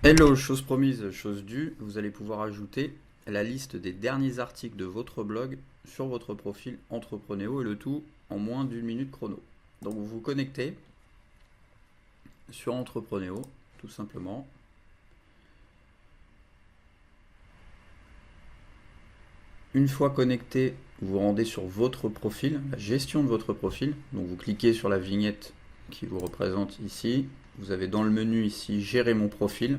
Hello, chose promise, chose due, vous allez pouvoir ajouter la liste des derniers articles de votre blog sur votre profil Entrepreneuro et le tout en moins d'une minute chrono. Donc vous vous connectez sur Entrepreneuro, tout simplement. Une fois connecté, vous rendez sur votre profil, la gestion de votre profil. Donc vous cliquez sur la vignette qui vous représente ici. Vous avez dans le menu ici Gérer mon profil.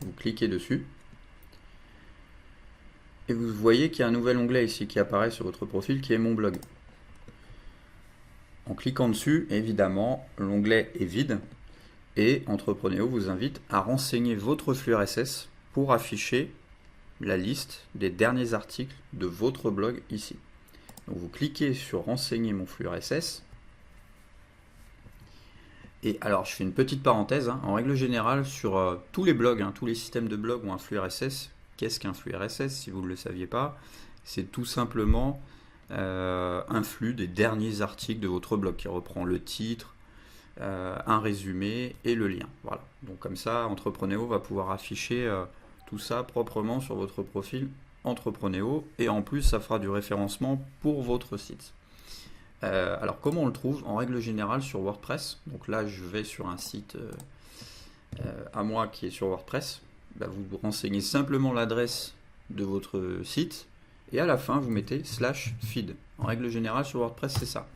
Vous cliquez dessus. Et vous voyez qu'il y a un nouvel onglet ici qui apparaît sur votre profil qui est Mon blog. En cliquant dessus, évidemment, l'onglet est vide et Entrepreneuro vous invite à renseigner votre flux RSS pour afficher la liste des derniers articles de votre blog ici. Donc vous cliquez sur Renseigner mon flux RSS. Et alors, je fais une petite parenthèse, en règle générale, sur tous les blogs, tous les systèmes de blog ont un flux RSS. Qu'est-ce qu'un flux RSS, si vous ne le saviez pas? C'est tout simplement un flux des derniers articles de votre blog qui reprend le titre, un résumé et le lien. Voilà. Donc comme ça, Entrepreneuro va pouvoir afficher tout ça proprement sur votre profil Entrepreneuro et en plus, ça fera du référencement pour votre site. Alors comment on le trouve? En règle générale sur WordPress. Donc là je vais sur un site à moi qui est sur WordPress. Vous renseignez simplement l'adresse de votre site et à la fin vous mettez /feed. En règle générale sur WordPress c'est ça.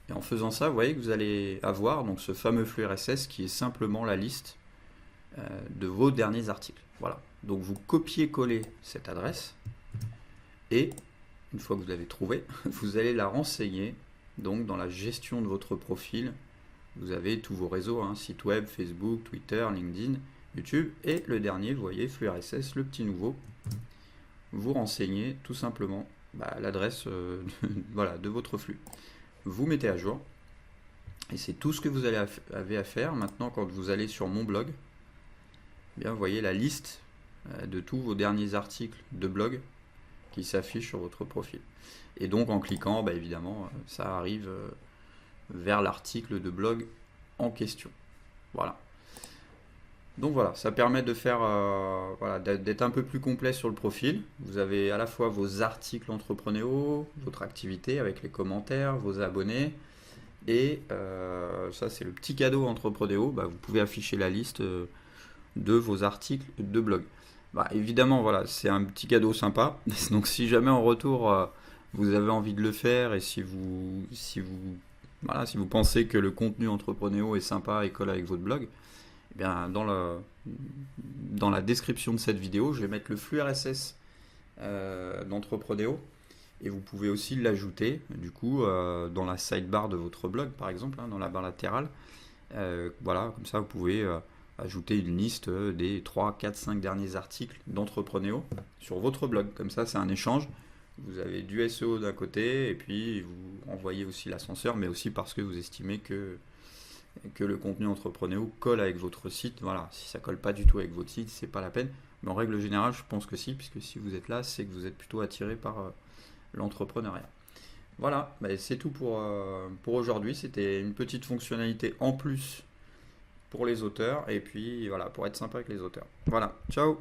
Et en faisant ça, vous voyez que vous allez avoir donc ce fameux flux RSS qui est simplement la liste de vos derniers articles. Voilà. Donc vous copiez-collez cette adresse et une fois que vous l'avez trouvée, vous allez la renseigner donc dans la gestion de votre profil. Vous avez tous vos réseaux, site web, Facebook, Twitter, LinkedIn, YouTube et le dernier, vous voyez, flux RSS, le petit nouveau. Vous renseignez tout simplement l'adresse voilà, de votre flux. Vous mettez à jour et c'est tout ce que vous avez à faire. Maintenant, quand vous allez sur mon blog, bien, vous voyez la liste de tous vos derniers articles de blog qui s'affiche sur votre profil. Et donc en cliquant, évidemment, ça arrive vers l'article de blog en question. Voilà. Donc voilà, ça permet de faire, voilà, d'être un peu plus complet sur le profil. Vous avez à la fois vos articles Entrepreneuro, votre activité avec les commentaires, vos abonnés, et ça c'est le petit cadeau Entrepreneuro. Vous pouvez afficher la liste de vos articles de blog. Évidemment, voilà, c'est un petit cadeau sympa. Donc, si jamais en retour vous avez envie de le faire et voilà, si vous pensez que le contenu Entrepreneuro est sympa et colle avec votre blog, eh bien, dans la description de cette vidéo, je vais mettre le flux RSS d'Entrepreneuro et vous pouvez aussi l'ajouter du coup dans la sidebar de votre blog, par exemple, dans la barre latérale. Voilà, comme ça, vous pouvez ajouter une liste des 3, 4, 5 derniers articles d'Entrepreneuro sur votre blog. Comme ça, c'est un échange. Vous avez du SEO d'un côté et puis vous envoyez aussi l'ascenseur, mais aussi parce que vous estimez que le contenu Entrepreneuro colle avec votre site. Voilà, si ça colle pas du tout avec votre site, c'est pas la peine. Mais en règle générale, je pense que si, puisque si vous êtes là, c'est que vous êtes plutôt attiré par l'entrepreneuriat. Voilà, c'est tout pour aujourd'hui. C'était une petite fonctionnalité en plus pour les auteurs et puis voilà, pour être sympa avec les auteurs. Voilà, ciao!